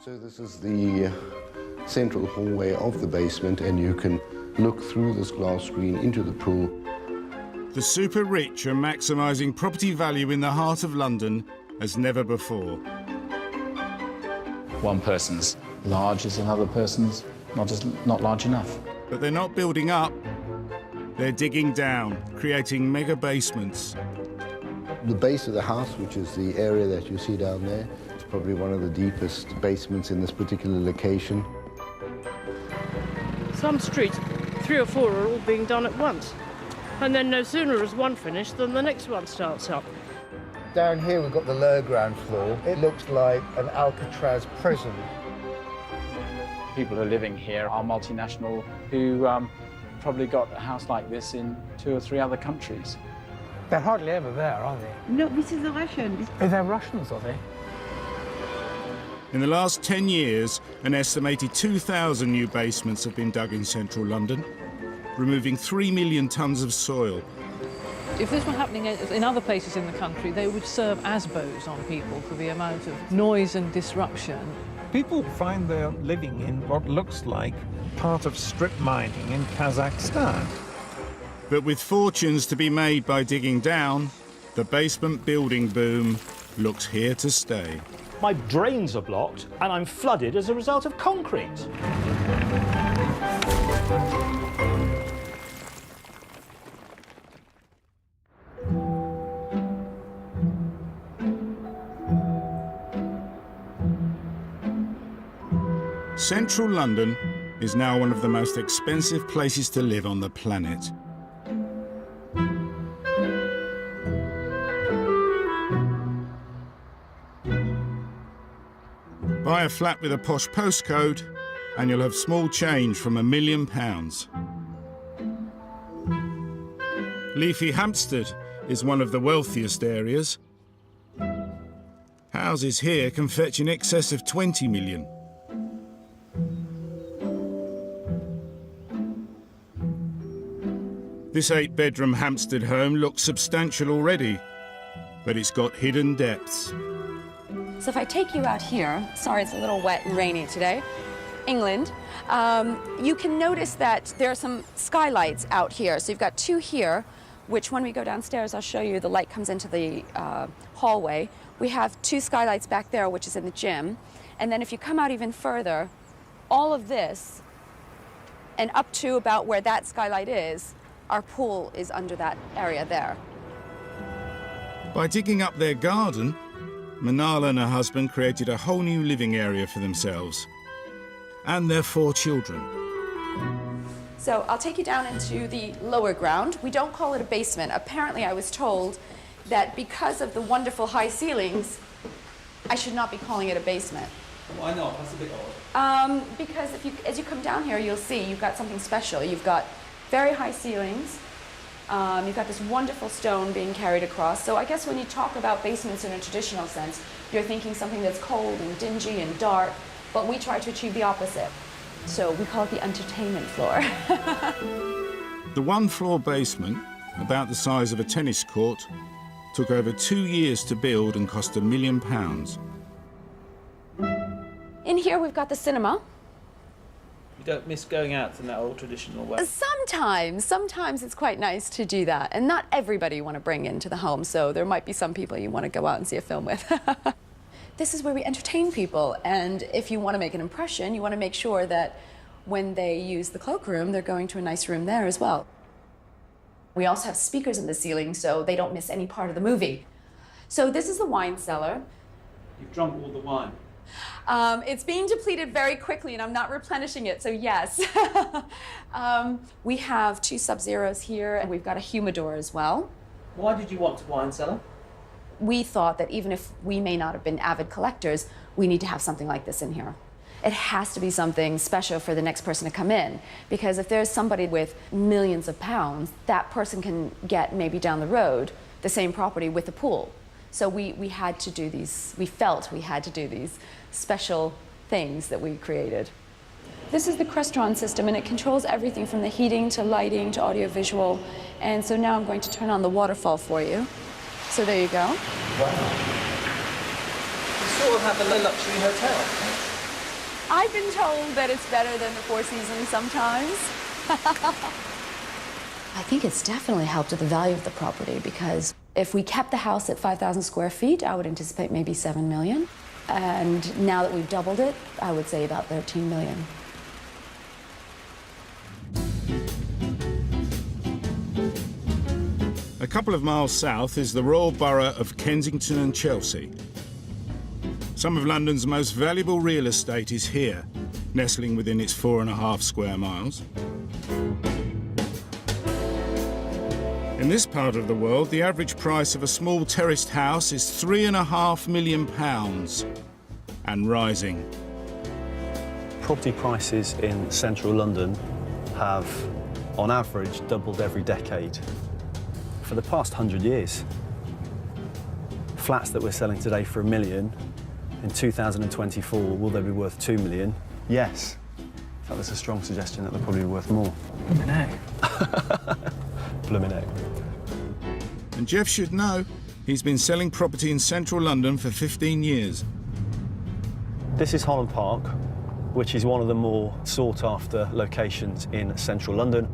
So this is the central hallway of the basement, and you can look through this glass screen into the pool. The super rich are maximising property value in the heart of London as never before. One person's large is another person's not large enough. But they're not building up, they're digging down, creating mega basements. The base of the house, which is the area that you see down there, is probably one of the deepest basements in this particular location. Some streets, 3 or 4 are all being done at once. And then no sooner is one finished than the next one starts up. Down here we've got the lower ground floor. It looks like an Alcatraz prison. People who are living here are multinational who probably got a house like this in 2 or 3 other countries. They're hardly ever there, are they? No, this is the Russians. Oh, they're Russians, are they? In the last 10 years, an estimated 2,000 new basements have been dug in central London, removing 3 million tonnes of soil. If this were happening in other places in the country, they would serve ASBOs on people for the amount of noise and disruption. People find they're living in what looks like part of strip mining in Kazakhstan. But with fortunes to be made by digging down, the basement building boom looks here to stay. My drains are blocked and I'm flooded as a result of concrete. Central London is now one of the most expensive places to live on the planet. Buy a flat with a posh postcode and you'll have small change from £1 million. Leafy Hampstead is one of the wealthiest areas. Houses here can fetch in excess of 20 million. This 8-bedroom Hampstead home looks substantial already, but it's got hidden depths. So if I take you out here, sorry it's a little wet and rainy today, England, you can notice that there are some skylights out here. So you've got 2 here, which when we go downstairs, I'll show you, the light comes into the hallway. We have 2 skylights back there, which is in the gym. And then if you come out even further, all of this, and up to about where that skylight is, our pool is under that area there. By digging up their garden, Manala and her husband created a whole new living area for themselves and their 4 children. So I'll take you down into the lower ground. We don't call it a basement. Apparently I was told that because of the wonderful high ceilings, I should not be calling it a basement. Why not? That's a bit odd. Because as you come down here, you'll see you've got something special. You've got very high ceilings. You've got this wonderful stone being carried across. So I guess when you talk about basements in a traditional sense, you're thinking something that's cold and dingy and dark, but we try to achieve the opposite. So we call it the entertainment floor. The 1-floor basement, about the size of a tennis court, took over 2 years to build and cost £1 million. In here we've got the cinema. You don't miss going out in that old traditional way? Sometimes it's quite nice to do that. And not everybody you want to bring into the home, so there might be some people you want to go out and see a film with. This is where we entertain people, and if you want to make an impression, you want to make sure that when they use the cloakroom, they're going to a nice room there as well. We also have speakers in the ceiling, so they don't miss any part of the movie. So this is the wine cellar. You've drunk all the wine. It's being depleted very quickly, and I'm not replenishing it, so yes. We have 2 Sub-Zeros here, and we've got a humidor as well. Why did you want a wine cellar? We thought that even if we may not have been avid collectors, we need to have something like this in here. It has to be something special for the next person to come in, because if there's somebody with millions of pounds, that person can get maybe down the road the same property with a pool. So we had to do these, we felt we had to do these special things that we created. This is the Crestron system, and it controls everything from the heating to lighting to audiovisual. And so now I'm going to turn on the waterfall for you. So there you go. Wow. You sort of have a luxury hotel. I've been told that it's better than the Four Seasons sometimes. I think it's definitely helped with the value of the property, because if we kept the house at 5,000 square feet, I would anticipate maybe 7 million. And now that we've doubled it, I would say about 13 million. A couple of miles south is the Royal Borough of Kensington and Chelsea. Some of London's most valuable real estate is here, nestling within its 4.5 square miles. In this part of the world, the average price of a small terraced house is £3.5 million and rising. Property prices in central London have, on average, doubled every decade. For the past 100 years. Flats that we're selling today for £1 million, in 2024, will they be worth £2 million? Yes. In fact, there's a strong suggestion that they'll probably be worth more. Blooming heck. Blooming heck. And Jeff should know, he's been selling property in central London for 15 years. This is Holland Park, which is one of the more sought-after locations in central London.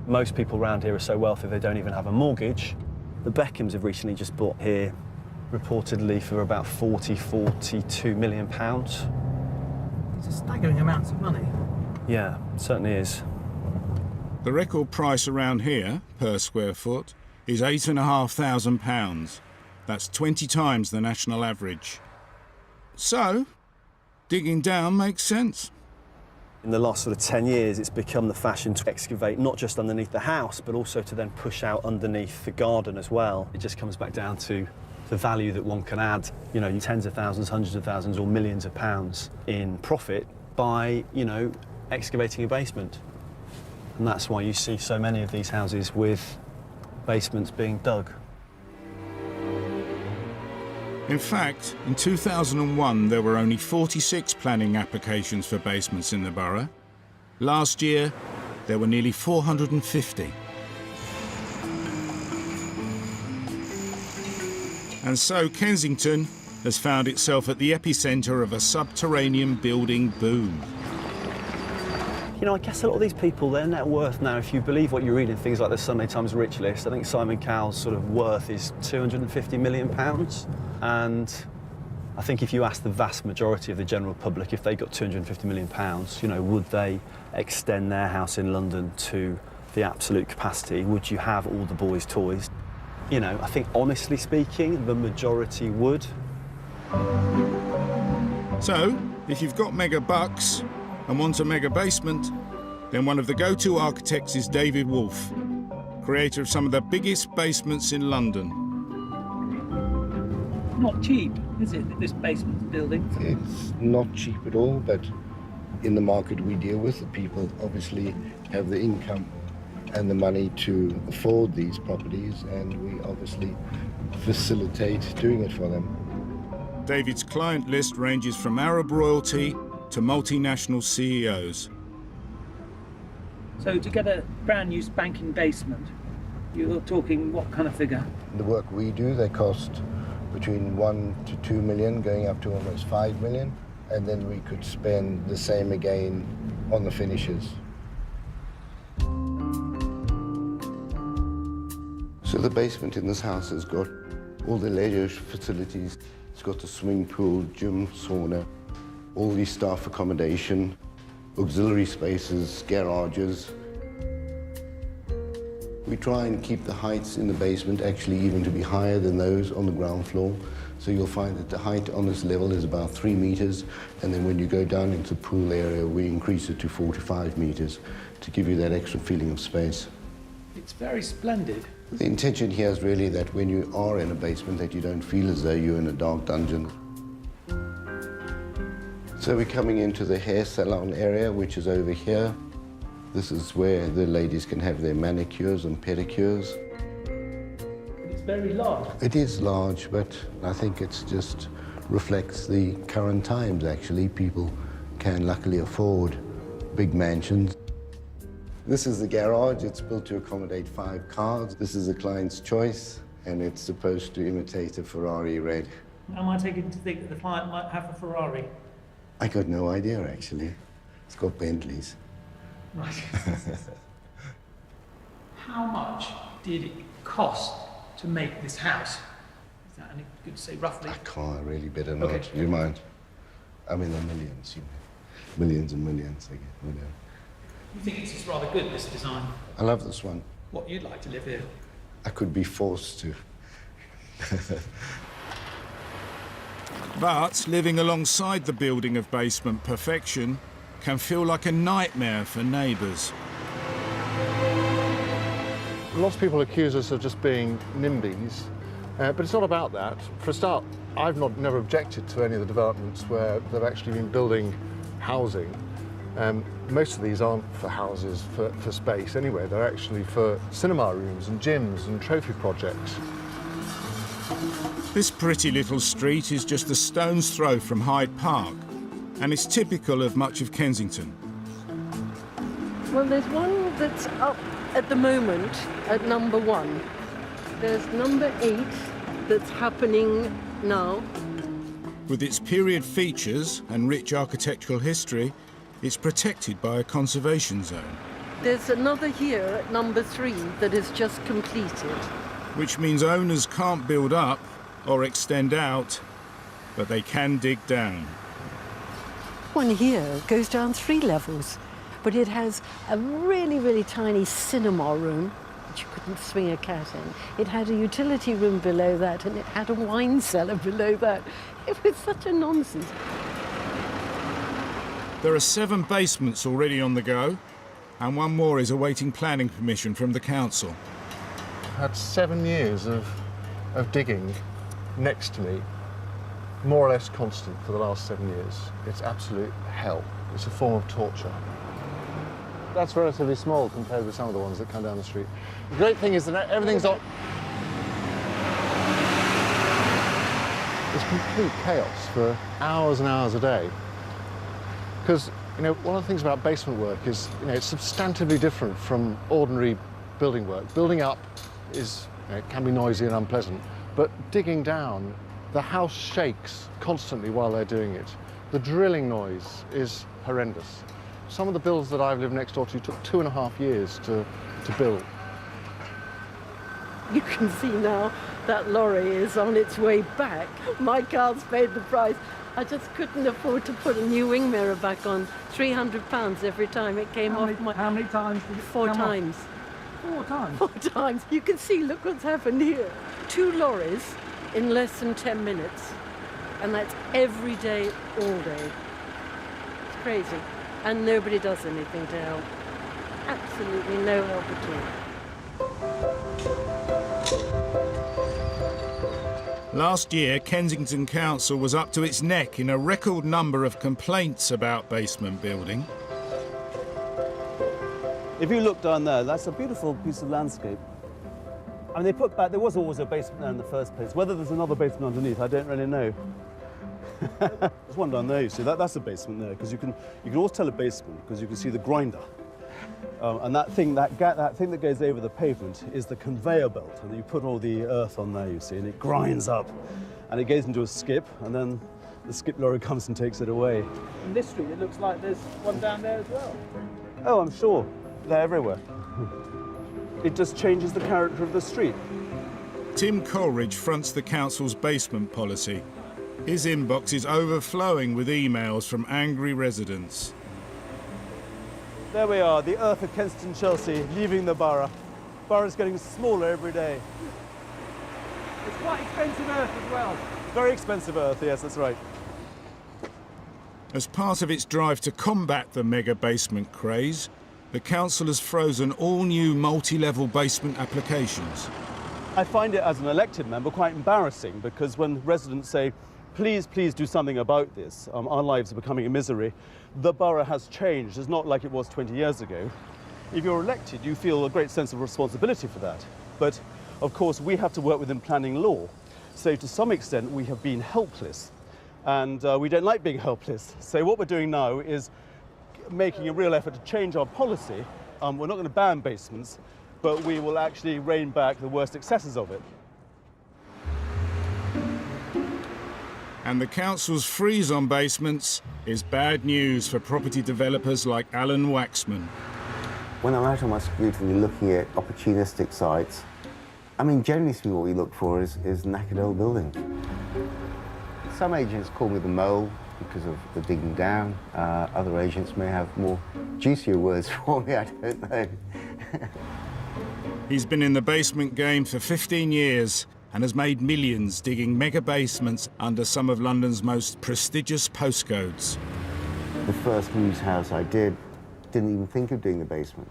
Most people around here are so wealthy they don't even have a mortgage. The Beckhams have recently just bought here, reportedly for about £42 million. It's a staggering amounts of money. Yeah, it certainly is. The record price around here, per square foot, is £8,500. That's 20 times the national average. So, digging down makes sense. In the last sort of 10 years, it's become the fashion to excavate not just underneath the house, but also to then push out underneath the garden as well. It just comes back down to the value that one can add, you know, tens of thousands, hundreds of thousands, or millions of pounds in profit by, you know, excavating a basement. And that's why you see so many of these houses with basements being dug. In fact, in 2001, there were only 46 planning applications for basements in the borough. Last year, there were nearly 450. And so Kensington has found itself at the epicentre of a subterranean building boom. You know, I guess a lot of these people, their net worth now, if you believe what you read in things like the Sunday Times Rich List, I think Simon Cowell's sort of worth is £250 million. And I think if you ask the vast majority of the general public if they got £250 million, you know, would they extend their house in London to the absolute capacity? Would you have all the boys' toys? You know, I think honestly speaking, the majority would. So, if you've got mega bucks and want a mega basement, then one of the go-to architects is David Wolfe, creator of some of the biggest basements in London. Not cheap, is it, this basement building? It's not cheap at all, but in the market we deal with, the people obviously have the income and the money to afford these properties, and we obviously facilitate doing it for them. David's client list ranges from Arab royalty to multinational CEOs. So to get a brand new spanking basement, you're talking what kind of figure? The work we do, they cost between 1 to 2 million, going up to almost 5 million, and then we could spend the same again on the finishes. So the basement in this house has got all the leisure facilities. It's got a swimming pool, gym, sauna, all the staff accommodation, auxiliary spaces, garages. We try and keep the heights in the basement actually even to be higher than those on the ground floor. So you'll find that the height on this level is about 3 meters, and then when you go down into the pool area, we increase it to 4 to 5 meters to give you that extra feeling of space. It's very splendid. The intention here is really that when you are in a basement that you don't feel as though you're in a dark dungeon. So we're coming into the hair salon area, which is over here. This is where the ladies can have their manicures and pedicures. It's very large. It is large, but I think it just reflects the current times, actually. People can luckily afford big mansions. This is the garage. It's built to accommodate 5 cars. This is the client's choice, and it's supposed to imitate a Ferrari red. Am I taking to think that the client might have a Ferrari? I got no idea, actually. It's got Bentleys. Right. How much did it cost to make this house? Is that any good to say roughly? I can't really, better not. Okay. Do you mind? I mean, the millions, you know. Millions and millions, I guess, you know. You think this is rather good, this design? I love this one. What, you'd like to live here? I could be forced to. But living alongside the building of basement perfection can feel like a nightmare for neighbours. Lots of people accuse us of just being NIMBYs, but it's not about that. For a start, I've never objected to any of the developments where they've actually been building housing. Most of these aren't for houses, for space anyway. They're actually for cinema rooms and gyms and trophy projects. This pretty little street is just a stone's throw from Hyde Park, and it's typical of much of Kensington. Well, there's one that's up at the moment at number 1. There's number 8 that's happening now. With its period features and rich architectural history, it's protected by a conservation zone. There's another here at number 3 that is just completed. Which means owners can't build up or extend out, but they can dig down. One here goes down 3 levels, but it has a really, really tiny cinema room, which you couldn't swing a cat in. It had a utility room below that, and it had a wine cellar below that. It was such a nonsense. There are 7 basements already on the go, and one more is awaiting planning permission from the council. I've had 7 years of digging next to me, more or less constant for the last 7 years. It's absolute hell. It's a form of torture. That's relatively small compared with some of the ones that come down the street. The great thing is that everything's on. It's complete chaos for hours and hours a day. Because, you know, one of the things about basement work is, you know, it's substantively different from ordinary building work. Building up is, you know, it can be noisy and unpleasant, but digging down, the house shakes constantly while they're doing it. The drilling noise is horrendous. Some of the builds that I've lived next door to took 2.5 years to build. You can see now that lorry is on its way back. My car's paid the price. I just couldn't afford to put a new wing mirror back on. £300 every time it came off my... How many times did it 4 come times. Off? 4 times? 4 times. You can see, look what's happened here. 2 lorries in less than 10 minutes. And that's every day, all day. It's crazy. And nobody does anything to help. Absolutely no help at all. Last year, Kensington Council was up to its neck in a record number of complaints about basement building. If you look down there, that's a beautiful piece of landscape. I mean, they put back, there was always a basement there in the first place. Whether there's another basement underneath, I don't really know. There's one down there, you see, that's a basement there, because you can always tell a basement, because you can see the grinder. And that thing that goes over the pavement is the conveyor belt, and you put all the earth on there, you see, and it grinds up, and it goes into a skip, and then the skip lorry comes and takes it away. In this street, it looks like there's one down there as well. Oh, I'm sure. They're everywhere. It just changes the character of the street. Tim Coleridge fronts the council's basement policy. His inbox is overflowing with emails from angry residents. There we are, the earth of Kensington Chelsea leaving the borough. Borough's getting smaller every day. It's quite expensive earth as well. Very expensive earth, yes, that's right. As part of its drive to combat the mega basement craze, the council has frozen all new multi-level basement applications. I find it, as an elected member, quite embarrassing, because when residents say, please, please do something about this, our lives are becoming a misery, the borough has changed. It's not like it was 20 years ago. If you're elected, you feel a great sense of responsibility for that. But, of course, we have to work within planning law. So, to some extent, we have been helpless. And we don't like being helpless. So what we're doing now is making a real effort to change our policy. We're not going to ban basements, but we will actually rein back the worst excesses of it. And the council's freeze on basements is bad news for property developers like Alan Waxman. When I'm out on my scooter and looking at opportunistic sites, I mean, generally speaking, what we look for is knackered old buildings. Some agents call me the mole because of the digging down. Other agents may have more juicier words for me, I don't know. He's been in the basement game for 15 years and has made millions digging mega basements under some of London's most prestigious postcodes. The first Muse house I didn't even think of doing the basement.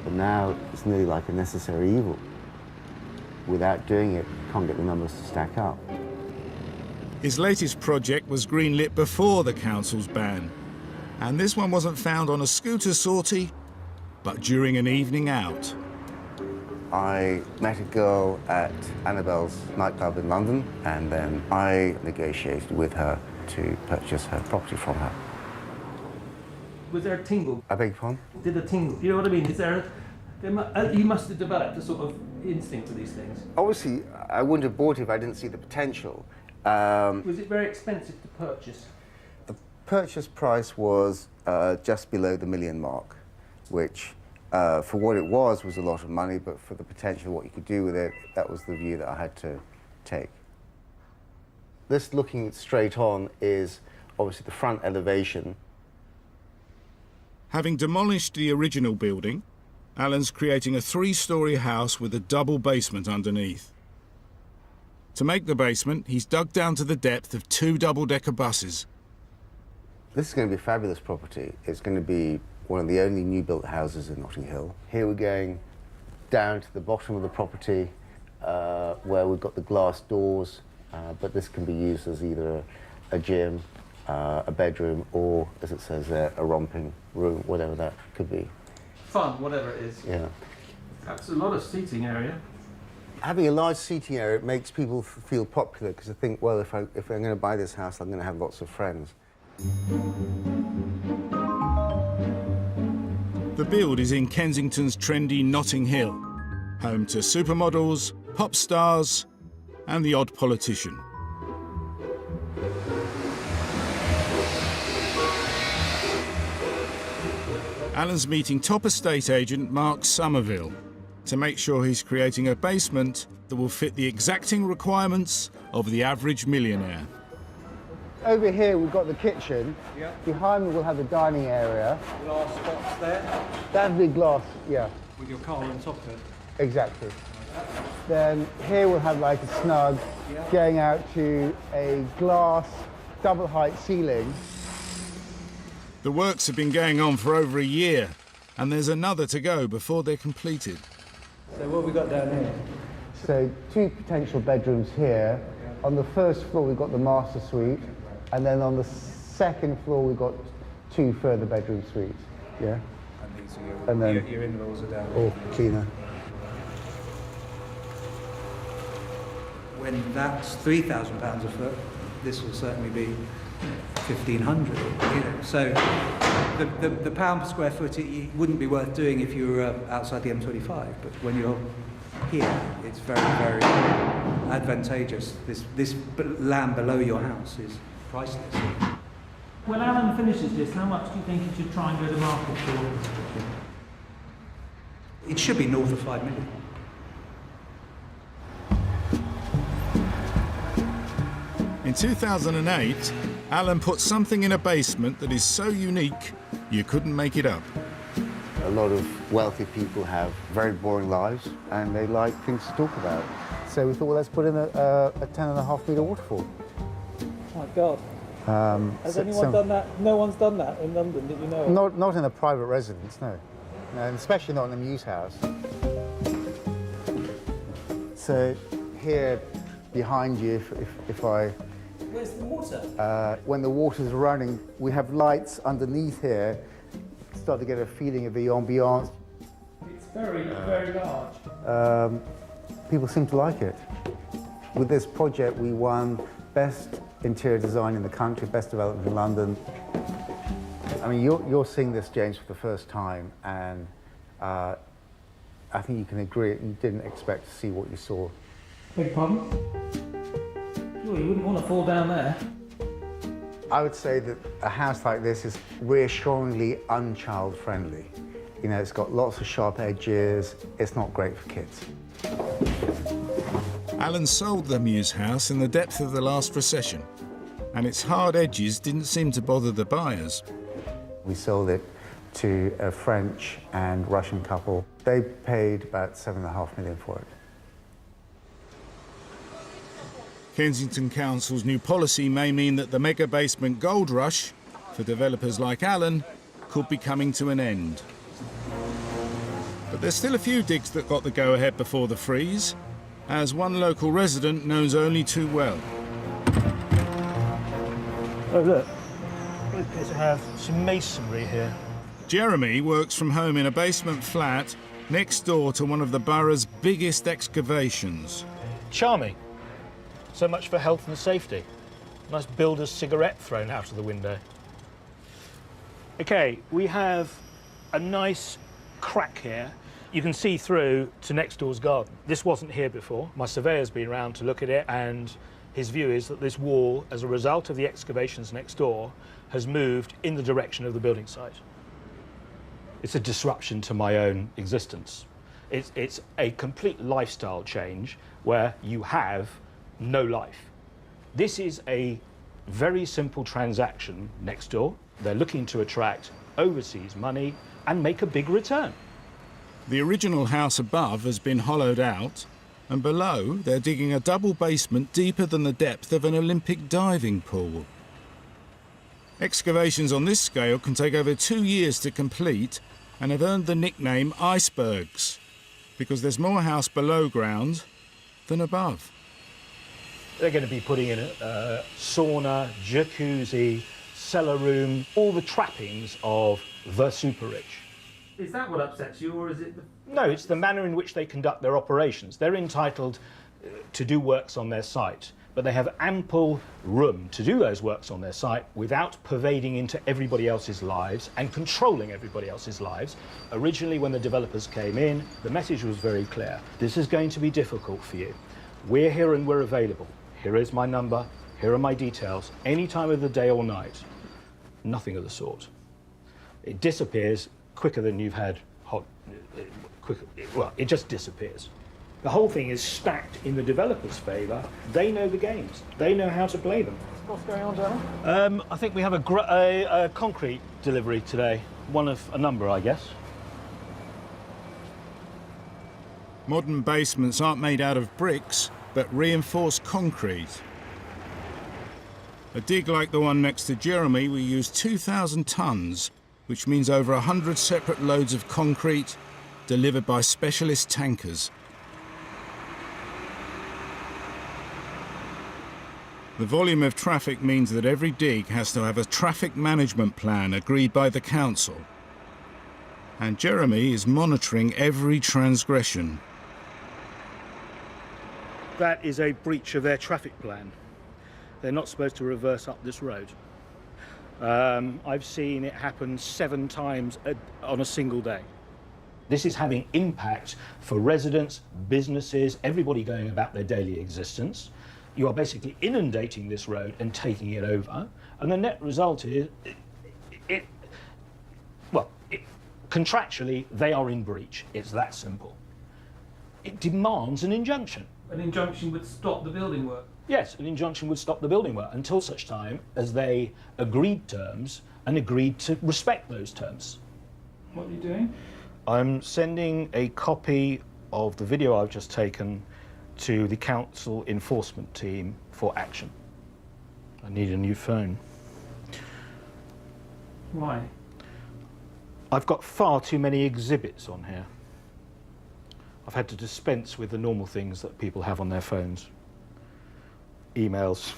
But now it's nearly like a necessary evil. Without doing it, you can't get the numbers to stack up. His latest project was greenlit before the council's ban. And this one wasn't found on a scooter sortie, but during an evening out. I met a girl at Annabelle's nightclub in London, and then I negotiated with her to purchase her property from her. Was there a tingle? I beg your pardon? Did a tingle? You know what I mean? Is there? You must have developed a sort of instinct for these things. Obviously, I wouldn't have bought it if I didn't see the potential. Was it very expensive to purchase? The purchase price was just below the £1 million mark, which, for what it was a lot of money, but for the potential of what you could do with it, that was the view that I had to take. This looking straight on is obviously the front elevation. Having demolished the original building, Alan's creating a 3-storey house with a double basement underneath. To make the basement, he's dug down to the depth of 2 double-decker buses. This is going to be a fabulous property. It's going to be one of the only new-built houses in Notting Hill. Here we're going down to the bottom of the property, where we've got the glass doors, but this can be used as either a gym, a bedroom, or, as it says there, a romping room, whatever that could be. Fun, whatever it is. Yeah. That's a lot of seating area. Having a large seating area, it makes people feel popular, because I think, well, if I'm going to buy this house, I'm going to have lots of friends. The build is in Kensington's trendy Notting Hill, home to supermodels, pop stars, and the odd politician. Alan's meeting top estate agent Mark Somerville to make sure he's creating a basement that will fit the exacting requirements of the average millionaire. Over here we've got the kitchen. Yeah. Behind me we'll have the dining area. Glass spots there. That'd be glass, yeah. With your car on top of it. Exactly. Then here we'll have like a snug going out to a glass double height ceiling. The works have been going on for over a year, and there's another to go before they're completed. So what have we got down here? So 2 potential bedrooms here. On the first floor we've got the master suite, and then on the second floor we've got 2 further bedroom suites. Yeah. And these are And then your in-laws are down all here. cleaner. When that's £3,000 a foot, this will certainly be 1,500. You know, so the pound per square foot it wouldn't be worth doing if you were outside the M25. But when you're here, it's very, very advantageous. This land below your house is priceless. When Alan finishes this, how much do you think he should try and go to market for? It should be north of 5 million. In 2008, Alan put something in a basement that is so unique, you couldn't make it up. A lot of wealthy people have very boring lives, and they like things to talk about. So we thought, well, let's put in a 10.5 metre waterfall. Oh my God. Has anyone done that? No one's done that in London, did you know? Not in a private residence, no. And especially not in a Muse house. So here behind you, if I... Where's the water? When the water's running, we have lights underneath here. Start to get a feeling of the ambiance. It's very, very large. People seem to like it. With this project, we won Best Interior Design in the country, Best Development in London. I mean, you're seeing this, James, for the first time, and I think you can agree you didn't expect to see what you saw. Beg pardon? Sure, you wouldn't want to fall down there. I would say that a house like this is reassuringly unchild-friendly. You know, it's got lots of sharp edges. It's not great for kids. Alan sold the Mews house in the depth of the last recession, and its hard edges didn't seem to bother the buyers. We sold it to a French and Russian couple. They paid about $7.5 million for it. Kensington Council's new policy may mean that the mega basement gold rush for developers like Alan could be coming to an end. But there's still a few digs that got the go-ahead before the freeze, as one local resident knows only too well. Oh, look. We appear to have some masonry here. Jeremy works from home in a basement flat next door to one of the borough's biggest excavations. Charming. So much for health and safety. Nice builder's cigarette thrown out of the window. OK, we have a nice crack here. You can see through to next door's garden. This wasn't here before. My surveyor's been around to look at it, and his view is that this wall, as a result of the excavations next door, has moved in the direction of the building site. It's a disruption to my own existence. It's a complete lifestyle change where you have no life. This is a very simple transaction next door. They're looking to attract overseas money and make a big return. The original house above has been hollowed out, and below they're digging a double basement deeper than the depth of an Olympic diving pool. Excavations on this scale can take over 2 years to complete and have earned the nickname Icebergs, because there's more house below ground than above. They're going to be putting in a sauna, jacuzzi, cellar room, all the trappings of the super rich. Is that what upsets you, or is it the... No, it's the manner in which they conduct their operations. They're entitled to do works on their site, but they have ample room to do those works on their site without pervading into everybody else's lives and controlling everybody else's lives. Originally, when the developers came in, the message was very clear. This is going to be difficult for you. We're here and we're available. Here is my number, here are my details, any time of the day or night. Nothing of the sort. It disappears quicker than you've had hot, well, it just disappears. The whole thing is stacked in the developer's favour. They know the games. They know how to play them. What's going on, Darren? I think we have a concrete delivery today. One of a number, I guess. Modern basements aren't made out of bricks, but reinforced concrete. A dig like the one next to Jeremy will use 2,000 tonnes, which means over 100 separate loads of concrete delivered by specialist tankers. The volume of traffic means that every dig has to have a traffic management plan agreed by the council. And Jeremy is monitoring every transgression. That is a breach of their traffic plan. They're not supposed to reverse up this road. I've seen it happen 7 times on a single day. This is having impact for residents, businesses, everybody going about their daily existence. You are basically inundating this road and taking it over, and the net result is, contractually, they are in breach. It's that simple. It demands an injunction. An injunction would stop the building work? Yes, an injunction would stop the building work until such time as they agreed terms and agreed to respect those terms. What are you doing? I'm sending a copy of the video I've just taken to the council enforcement team for action. I need a new phone. Why? I've got far too many exhibits on here. I've had to dispense with the normal things that people have on their phones. Emails,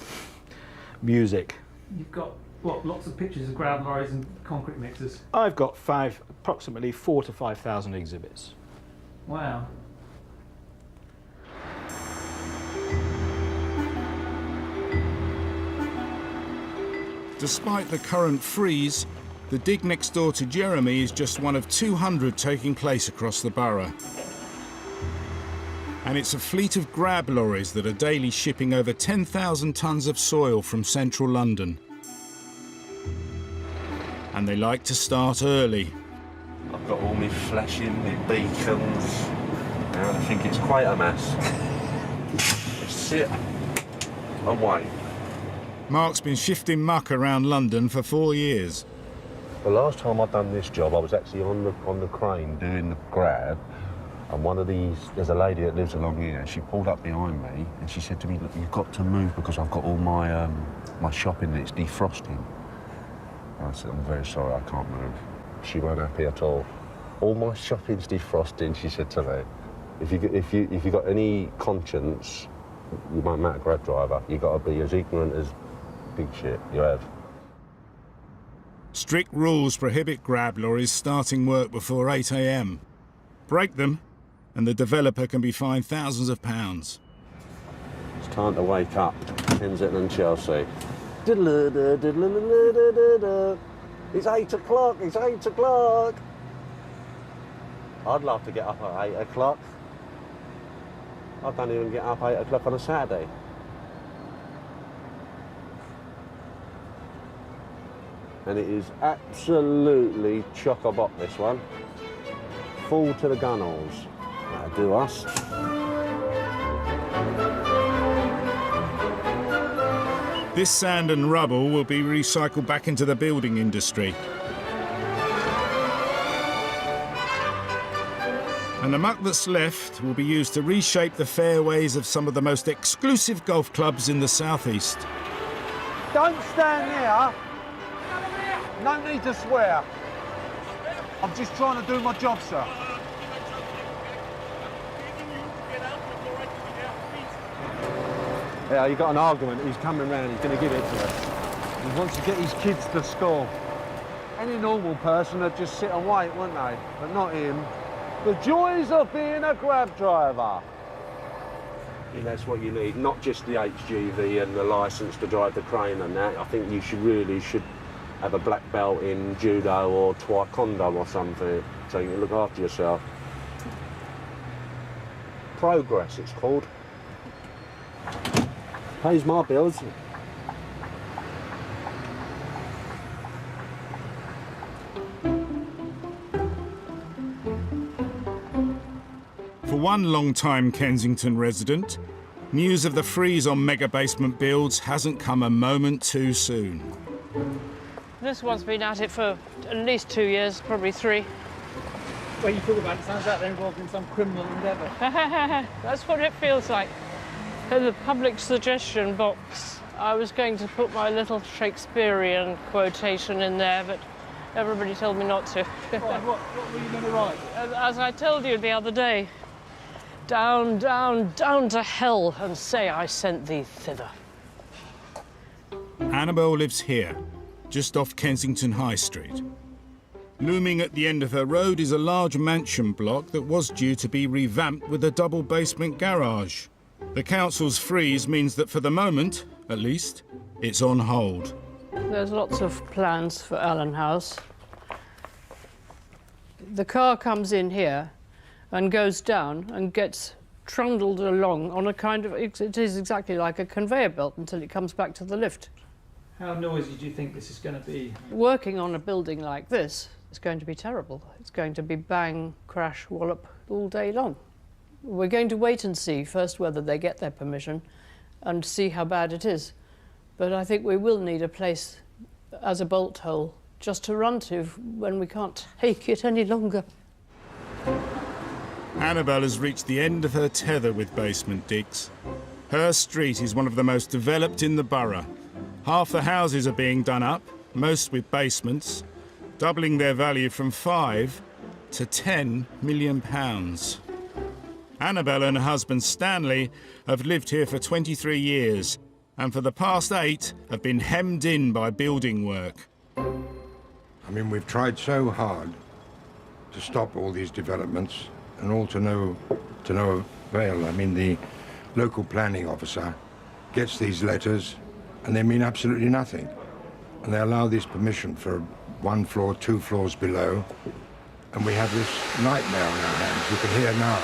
music. You've got, what, lots of pictures of ground lorries and concrete mixers? I've got approximately 4,000 to 5,000 exhibits. Wow. Despite the current freeze, the dig next door to Jeremy is just one of 200 taking place across the borough. And it's a fleet of grab lorries that are daily shipping over 10,000 tonnes of soil from central London. And they like to start early. I've got all my flashing, my beacons, and I think it's quite a mess. Just sit and wait. Mark's been shifting muck around London for 4 years. The last time I'd done this job, I was actually on the crane doing the grab, and one of these, there's a lady that lives along here, she pulled up behind me and she said to me, look, you've got to move because I've got all my my shopping that's defrosting. And I said, I'm very sorry, I can't move. She weren't happy at all. All my shopping's defrosting, she said to me. If you got any conscience, you won't matter grab driver. You got to be as ignorant as big shit you have. Strict rules prohibit grab lorries starting work before 8 a.m. Break them, and the developer can be fined thousands of pounds. It's time to wake up, Kensington and Chelsea. It's 8 o'clock, it's 8 o'clock. I'd love to get up at 8 o'clock. I don't even get up 8 o'clock on a Saturday. And it is absolutely chock-a-block, this one. Full to the gunwales. That'll do us. This sand and rubble will be recycled back into the building industry. And the muck that's left will be used to reshape the fairways of some of the most exclusive golf clubs in the southeast. Don't stand there. No need to swear. I'm just trying to do my job, sir. Yeah, you got an argument. He's coming round, he's going to give it to us. He wants to get his kids to school. Any normal person would just sit and wait, wouldn't they? But not him. The joys of being a grab driver. And that's what you need, not just the HGV and the licence to drive the crane and that. I think you really should have a black belt in judo or taekwondo or something, so you can look after yourself. Progress, it's called. Pays my bills. For one long-time Kensington resident, news of the freeze on mega basement builds hasn't come a moment too soon. This one's been at it for at least 2 years, probably 3. When you talk about it, it sounds like they're involved in some criminal endeavour. That's what it feels like. In the public suggestion box, I was going to put my little Shakespearean quotation in there, but everybody told me not to. What were you going to write? As I told you the other day, down, down, down to hell, and say I sent thee thither. Annabelle lives here, just off Kensington High Street. Looming at the end of her road is a large mansion block that was due to be revamped with a double basement garage. The council's freeze means that for the moment, at least, it's on hold. There's lots of plans for Allen House. The car comes in here and goes down and gets trundled along on a kind of, it is exactly like a conveyor belt until it comes back to the lift. How noisy do you think this is going to be? Working on a building like this is going to be terrible. It's going to be bang, crash, wallop all day long. We're going to wait and see first whether they get their permission and see how bad it is. But I think we will need a place as a bolt hole just to run to when we can't take it any longer. Annabelle has reached the end of her tether with basement digs. Her street is one of the most developed in the borough. Half the houses are being done up, most with basements, doubling their value from 5 to 10 million pounds. Annabelle and her husband Stanley have lived here for 23 years, and for the past 8 have been hemmed in by building work. I mean, we've tried so hard to stop all these developments, and all to no avail. I mean, the local planning officer gets these letters, and they mean absolutely nothing. And they allow this permission for 1 floor, 2 floors below, and we have this nightmare on our hands. You can hear now.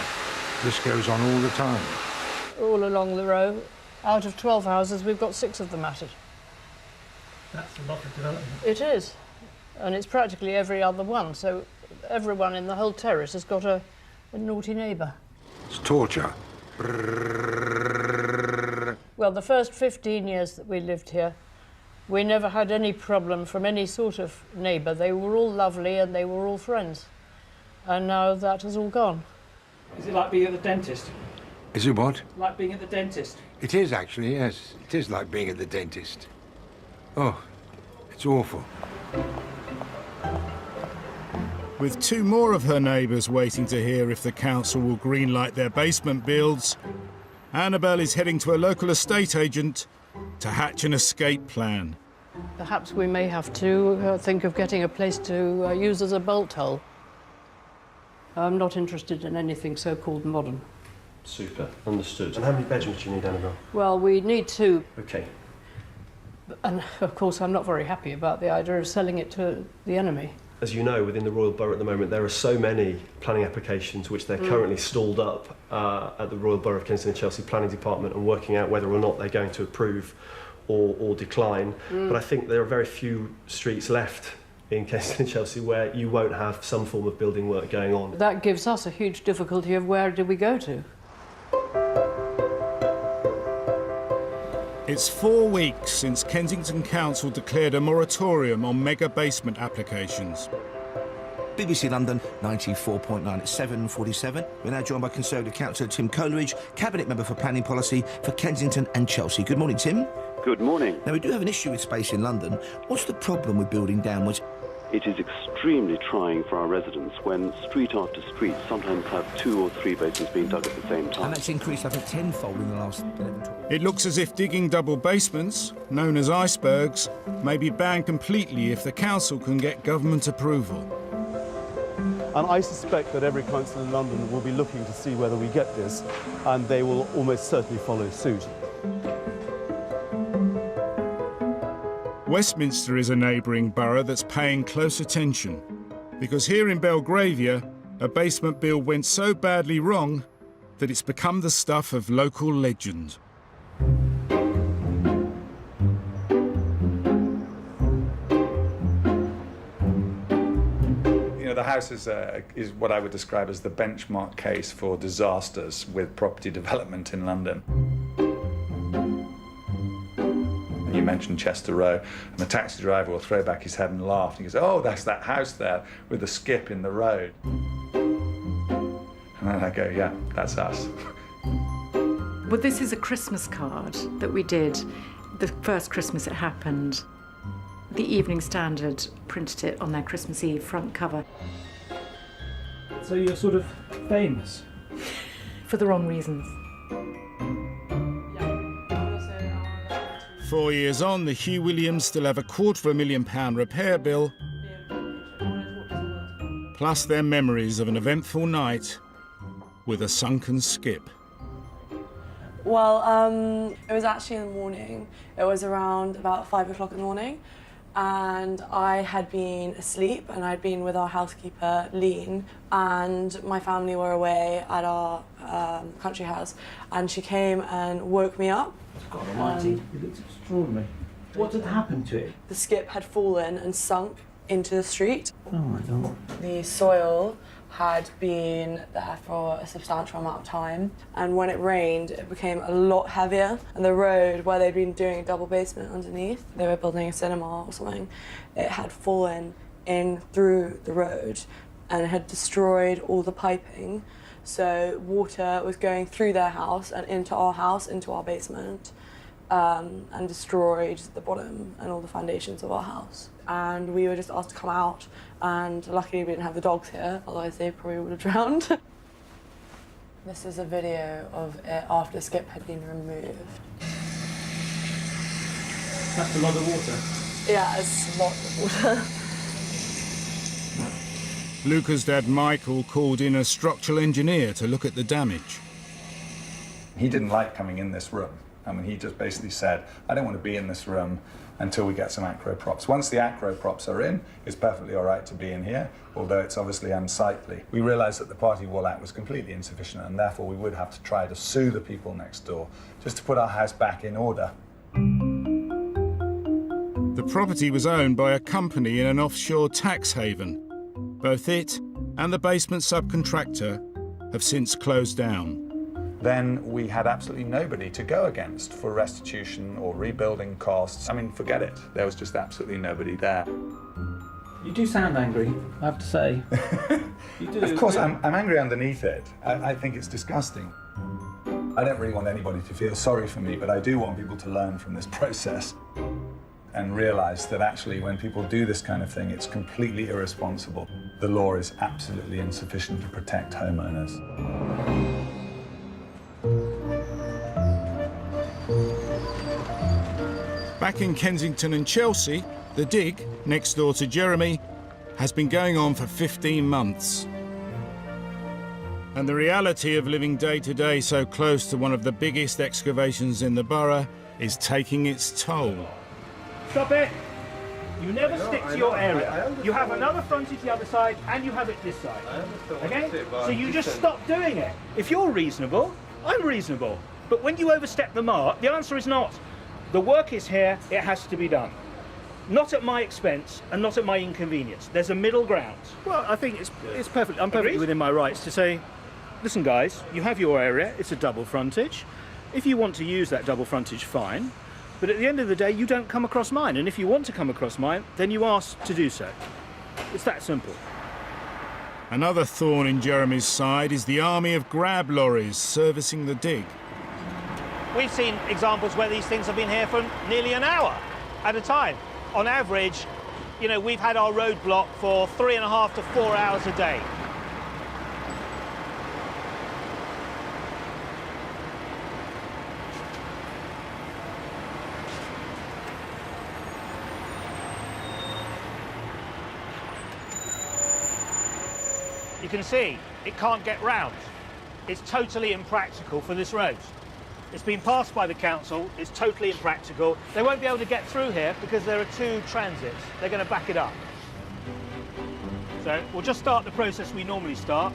This goes on all the time. All along the row, out of 12 houses, we've got 6 of them at it. That's a lot of development. It is, and it's practically every other one, so everyone in the whole terrace has got a naughty neighbour. It's torture. Well, the first 15 years that we lived here, we never had any problem from any sort of neighbour. They were all lovely and they were all friends. And now that has all gone. Is it like being at the dentist? Is it what? Like being at the dentist? It is actually, yes. It is like being at the dentist. Oh, it's awful. With 2 more of her neighbours waiting to hear if the council will greenlight their basement builds, Annabelle is heading to a local estate agent to hatch an escape plan. Perhaps we may have to think of getting a place to use as a bolt hole. I'm not interested in anything so-called modern. Super, understood. And how many bedrooms do you need, Annabelle? Well, we need 2. OK. And, of course, I'm not very happy about the idea of selling it to the enemy. As you know, within the Royal Borough at the moment, there are so many planning applications which they're currently stalled up at the Royal Borough of Kensington and Chelsea Planning Department and working out whether or not they're going to approve or decline. But I think there are very few streets left in Kensington and Chelsea where you won't have some form of building work going on. That gives us a huge difficulty of where do we go to? It's 4 weeks since Kensington Council declared a moratorium on mega basement applications. BBC London, 94.9 at 7:47. We're now joined by Conservative Councillor Tim Coleridge, Cabinet Member for Planning Policy for Kensington and Chelsea. Good morning, Tim. Good morning. Now, we do have an issue with space in London. What's the problem with building downwards? It is extremely trying for our residents when street after street sometimes have 2 or 3 basements being dug at the same time. And that's increased, I think, tenfold in the last 11, 12 It looks as if digging double basements, known as icebergs, may be banned completely if the council can get government approval. And I suspect that every council in London will be looking to see whether we get this, and they will almost certainly follow suit. Westminster is a neighbouring borough that's paying close attention, because here in Belgravia, a basement build went so badly wrong that it's become the stuff of local legend. The house is what I would describe as the benchmark case for disasters with property development in London. You mentioned Chester Row, and the taxi driver will throw back his head and laugh. And he goes, "Oh, that's that house there with the skip in the road." And then I go, "Yeah, that's us." Well, this is a Christmas card that we did the first Christmas it happened. The Evening Standard printed it on their Christmas Eve front cover. So you're sort of famous? For the wrong reasons. 4 years on, the Hugh Williams still have a £250,000 repair bill, plus their memories of an eventful night with a sunken skip. Well, it was actually in the morning. It was around about 5 o'clock in the morning, and I had been asleep, and I'd been with our housekeeper, Lean, and my family were away at our country house, and she came and woke me up. God almighty, it looks extraordinary. What had happened to it? The skip had fallen and sunk into the street. Oh my God. The soil had been there for a substantial amount of time, and when it rained it became a lot heavier, and the road where they'd been doing a double basement underneath, they were building a cinema or something, it had fallen in through the road and had destroyed all the piping, so water was going through their house and into our basement, and destroyed the bottom and all the foundations of our house. And we were just asked to come out, and luckily we didn't have the dogs here, otherwise they probably would have drowned. This is a video of it after the skip had been removed. That's a lot of water. Yeah, it's a lot of water. Luca's dad, Michael, called in a structural engineer to look at the damage. He didn't like coming in this room. I mean, he just basically said, "I don't want to be in this room. until we get some acro props. Once the acro props are in, it's perfectly all right to be in here, although it's obviously unsightly. We realised that the Party Wall Act was completely insufficient, and therefore we would have to try to sue the people next door just to put our house back in order. The property was owned by a company in an offshore tax haven. Both it and the basement subcontractor have since closed down. Then we had absolutely nobody to go against for restitution or rebuilding costs. I mean, forget it. There was just absolutely nobody there. You do sound angry, I have to say. You do. Of course, I'm angry underneath it. I think it's disgusting. I don't really want anybody to feel sorry for me, but I do want people to learn from this process and realise that actually when people do this kind of thing, it's completely irresponsible. The law is absolutely insufficient to protect homeowners. Back in Kensington and Chelsea, the dig, next door to Jeremy, has been going on for 15 months. And the reality of living day to day so close to one of the biggest excavations in the borough is taking its toll. Stop it! You never stick to your area. You have another frontage the other side, and you have it this side. Okay? So you just stop doing it. If you're reasonable, I'm reasonable. But when you overstep the mark, the answer is not. The work is here, it has to be done. Not at my expense and not at my inconvenience. There's a middle ground. Well, I think it's perfect. I'm perfectly within my rights to say, listen guys, you have your area, it's a double frontage. If you want to use that double frontage, fine. But at the end of the day, you don't come across mine. And if you want to come across mine, then you ask to do so. It's that simple. Another thorn in Jeremy's side is the army of grab lorries servicing the dig. We've seen examples where these things have been here for nearly an hour at a time. On average, you know, we've had our road blocked for 3.5 to 4 hours a day. You can see, it can't get round. It's totally impractical for this road. It's been passed by the council, it's totally impractical. They won't be able to get through here because there are 2 transits. They're going to back it up. So we'll just start the process we normally start.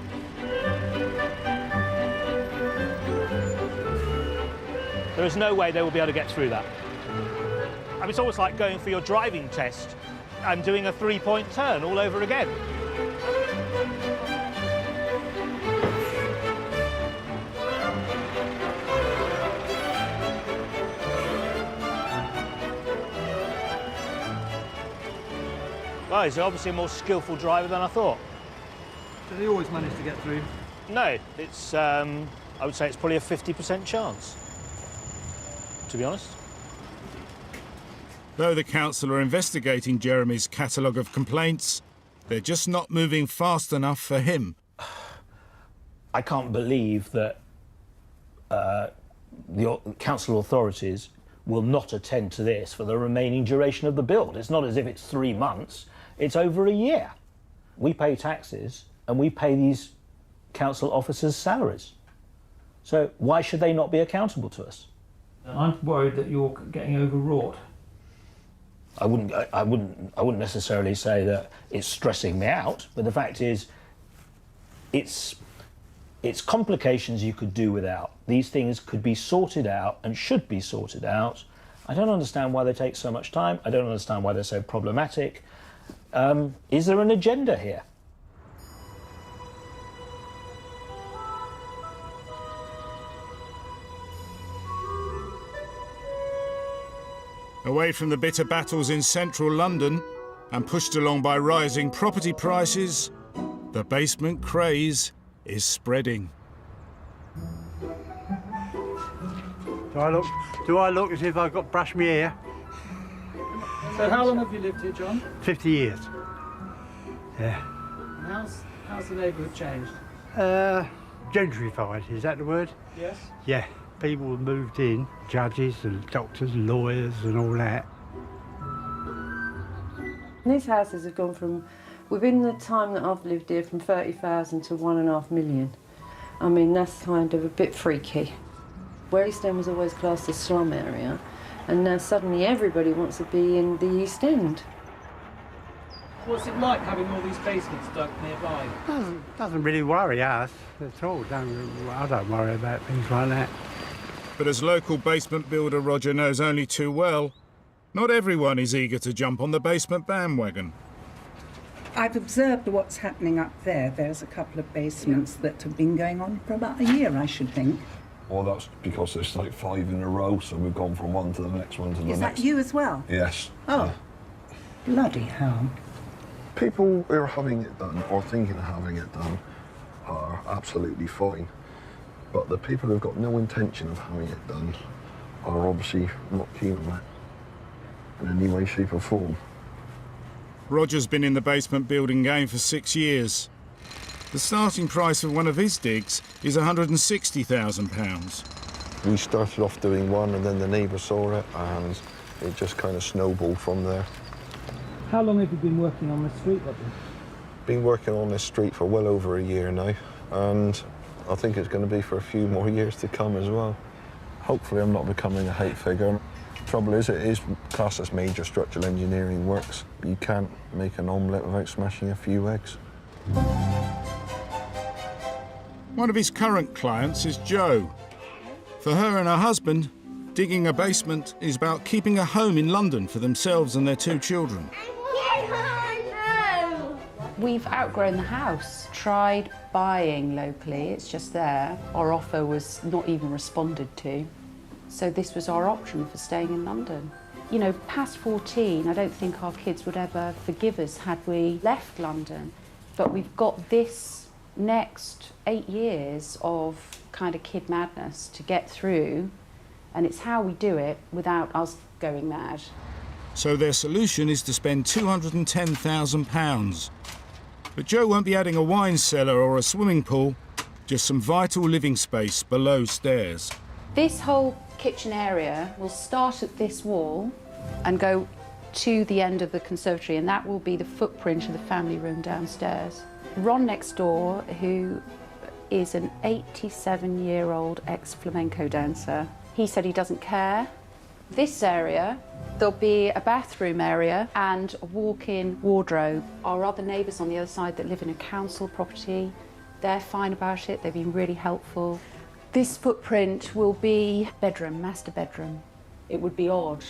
There is no way they will be able to get through that. I mean, it's almost like going for your driving test and doing a 3-point turn all over again. Oh, he's obviously a more skillful driver than I thought. Does he always manage to get through? No, it's, I would say it's probably a 50% chance, to be honest. Though the council are investigating Jeremy's catalogue of complaints, they're just not moving fast enough for him. I can't believe that the council authorities will not attend to this for the remaining duration of the build. It's not as if it's 3 months, it's over a year. We pay taxes and we pay these council officers' salaries. So why should they not be accountable to us? I'm worried that you're getting overwrought. I wouldn't necessarily say that it's stressing me out, but the fact is, it's complications you could do without. These things could be sorted out and should be sorted out. I don't understand why they take so much time. I don't understand why they're so problematic. Is there an agenda here? Away from the bitter battles in central London and pushed along by rising property prices, the basement craze is spreading. Do I look as if I've got brushed my hair? So how long have you lived here, John? 50 years. Yeah. And how's the neighbourhood changed? Gentrified, is that the word? Yes. Yeah. People have moved in, judges and doctors and lawyers and all that. These houses have gone from, within the time that I've lived here, from 30,000 to 1.5 million. I mean, that's kind of a bit freaky. Where East End was always classed as slum area, And now suddenly everybody wants to be in the East End. What's it like having all these basements dug nearby? Doesn't really worry us at all. I don't worry about things like that. But as local basement builder Roger knows only too well, not everyone is eager to jump on the basement bandwagon. I've observed what's happening up there. There's a couple of basements that have been going on for about a year, I should think. Well, that's because there's like 5 in a row, so we've gone from one to the next one to the next. Is that you as well? Yes. Oh, bloody hell. People who are having it done or thinking of having it done are absolutely fine. But the people who've got no intention of having it done are obviously not keen on it in any way, shape or form. Roger's been in the basement building game for 6 years. The starting price of one of his digs is £160,000. We started off doing one and then the neighbour saw it and it just kind of snowballed from there. How long have you been working on this street, Roger? Been working on this street for well over a year now, and I think it's going to be for a few more years to come as well. Hopefully I'm not becoming a height figure. Trouble is, it is classed as major structural engineering works. You can't make an omelette without smashing a few eggs. One of his current clients is Jo. For her and her husband, digging a basement is about keeping a home in London for themselves and their 2 children. We've outgrown the house. Tried buying locally, it's just there. Our offer was not even responded to. So this was our option for staying in London. You know, past 14, I don't think our kids would ever forgive us had we left London. But we've got this next 8 years of kind of kid madness to get through, and it's how we do it without us going mad. So their solution is to spend £210,000. But Jo won't be adding a wine cellar or a swimming pool, just some vital living space below stairs. This whole kitchen area will start at this wall and go to the end of the conservatory, and that will be the footprint of the family room downstairs. Ron next door, who is an 87-year-old ex-flamenco dancer, he said he doesn't care. This area, there'll be a bathroom area and a walk-in wardrobe. Our other neighbours on the other side that live in a council property, they're fine about it, they've been really helpful. This footprint will be bedroom, master bedroom. It would be odd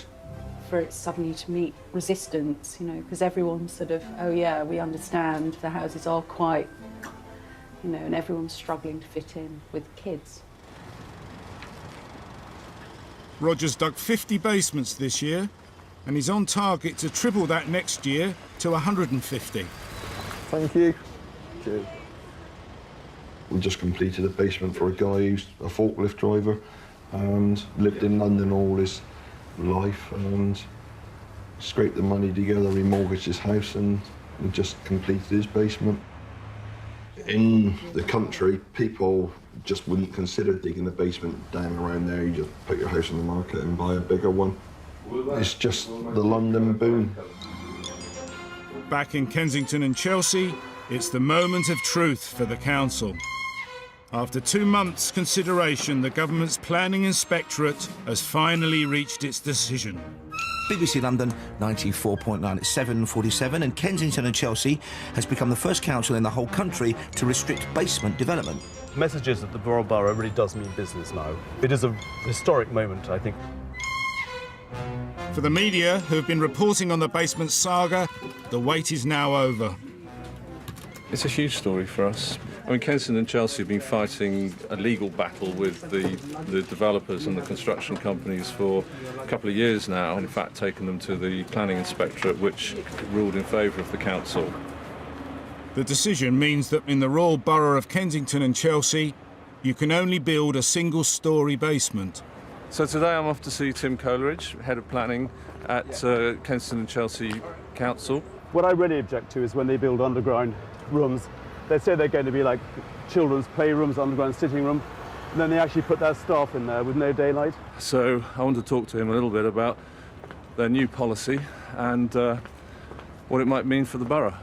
for it suddenly to meet resistance, you know, because everyone's sort of, oh yeah, we understand the houses are quite, you know, and everyone's struggling to fit in with kids. Roger's dug 50 basements this year, and he's on target to triple that next year to 150. Thank you. Cheers. We just completed a basement for a guy who's a forklift driver and lived in London all his life and scraped the money together, remortgaged his house and we just completed his basement. In the country, people just wouldn't consider digging a basement down around there. You just put your house on the market and buy a bigger one. It's just the London boom. Back in Kensington and Chelsea, it's the moment of truth for the council. After 2 months' consideration, the government's planning inspectorate has finally reached its decision. BBC London 94.9 at 7:47, and Kensington and Chelsea has become the first council in the whole country to restrict basement development. Messages that the Royal Borough really does mean business now. It is a historic moment, I think. For the media, who have been reporting on the basement saga, the wait is now over. It's a huge story for us. I mean, Kensington and Chelsea have been fighting a legal battle with the developers and the construction companies for a couple of years now. In fact, taken them to the planning inspectorate, which ruled in favour of the council. The decision means that in the Royal Borough of Kensington and Chelsea, you can only build a single-storey basement. So today I'm off to see Tim Coleridge, Head of Planning at Kensington and Chelsea Council. What I really object to is when they build underground rooms. They say they're going to be like children's playrooms, underground sitting room, and then they actually put their staff in there with no daylight. So I want to talk to him a little bit about their new policy and what it might mean for the borough.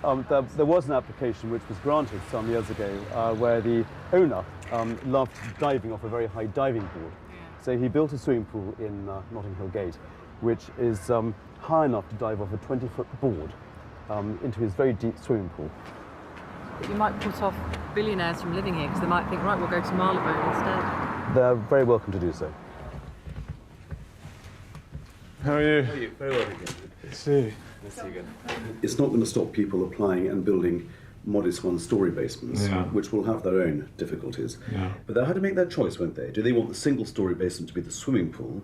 There was an application which was granted some years ago where the owner loved diving off a very high diving board. So he built a swimming pool in Notting Hill Gate, which is high enough to dive off a 20-foot board into his very deep swimming pool. But you might put off billionaires from living here because they might think, right, we'll go to Marylebone instead. They're very welcome to do so. How are you? How are you? Very well, again. Good to see you. Nice to see you again. It's not going to stop people applying and building modest one-storey basements, which will have their own difficulties. But they had to make their choice, won't they? Do they want the single-storey basement to be the swimming pool,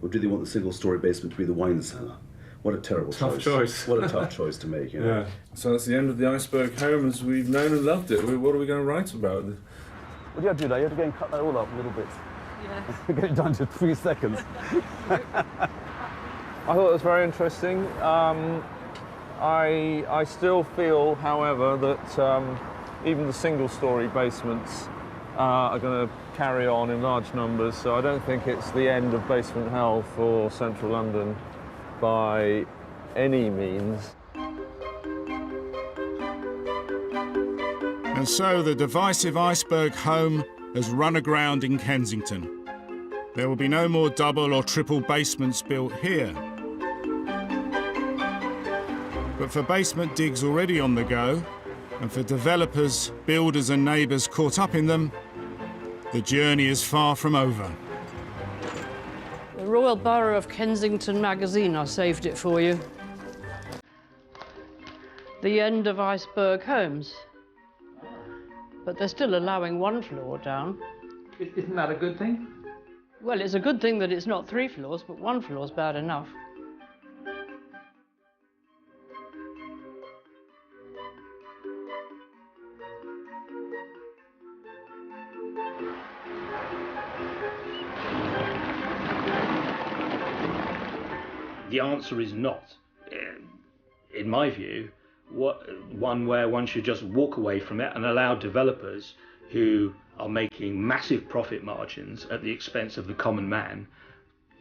or do they want the single-storey basement to be the wine cellar? What a terrible choice. What a tough choice to make, you know? Yeah. So that's the end of the Iceberg home as we've known and loved it. What are we going to write about? What do you have to do now? You have to go and cut that all up a little bit. Yeah. Get it down to 3 seconds. I thought it was very interesting. I still feel, however, that even the single-storey basements are going to carry on in large numbers, so I don't think it's the end of basement hell for central London by any means. And so the divisive Iceberg home has run aground in Kensington. There will be no more double or triple basements built here. But for basement digs already on the go, and for developers, builders and neighbours caught up in them, the journey is far from over. The Royal Borough of Kensington magazine, I saved it for you. The end of Iceberg homes. But they're still allowing 1 floor down. Isn't that a good thing? Well, it's a good thing that it's not 3 floors, but 1 floor's bad enough. The answer is not, in my view, one where one should just walk away from it and allow developers who are making massive profit margins at the expense of the common man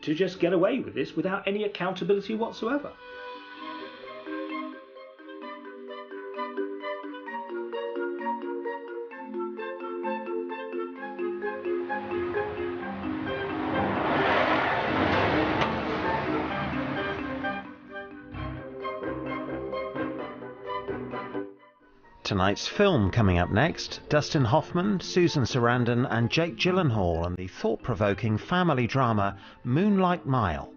to just get away with this without any accountability whatsoever. Tonight's film coming up next, Dustin Hoffman, Susan Sarandon and Jake Gyllenhaal and the thought-provoking family drama Moonlight Mile.